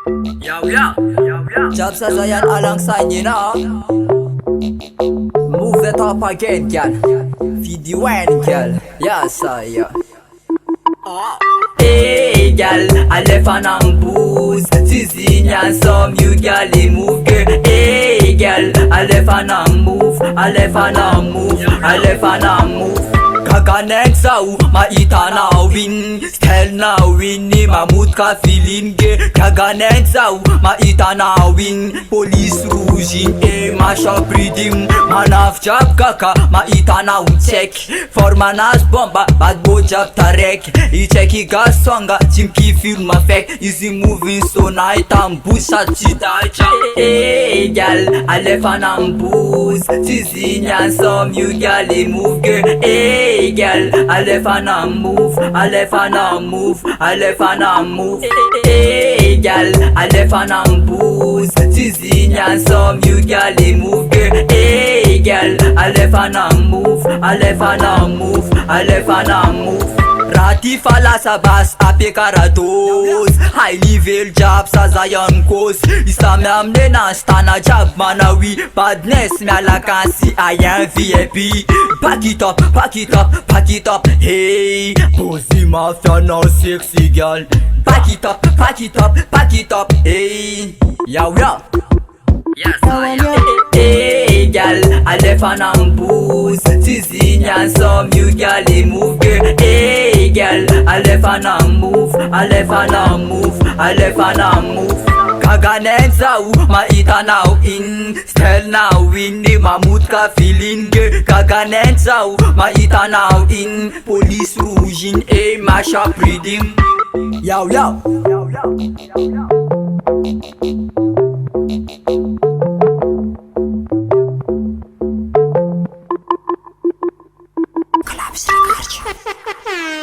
Job says I am alongside you now. Move the top again, girl. Feed the wine, girl. Yes, I. Hey, girl, I left an booze. Tizinya some you girl, move, girl. Hey, girl, I left an move. I left an move. I left an move. Kaganek sau maita na win, style na win ni mamut ka feeling ge. Kaganek sau maita na win, police rujin e masha breeding. Manaf job kaka maita na check, for manas bomba bad boy job tarek. I check I gas songa chimki film effect, easy moving so night and boost at chita. Hey girl, I left an boost. Tizinya some you girl move girl. Hey girl, I left an move. I left an move. I left an move. Hey girl, I left an boost. Tizinya some you girl move girl. Hey girl, I left an move. I left an move. I left an move. Rati fala sa bas ape karados, high level job sa Zion Coast. Isa me amne na stana job manawi, badness me alakansi I am VIP. Pack it up, pack it up, pack it up. Hey, bossy mafia now sexy girl. Pack it up, pack it up, pack it up. Hey, yo. Yes, I am. Hey, girl, I left an booze. Tizinya some you girl move girl. Hey, girl, I left an move. I left an move. I left an move. Kaganek sau maita now in, style now win ni mamut ka feeling girl. Kaganek sau maita now in, police rujin e masha breeding. Yo. Collapse record.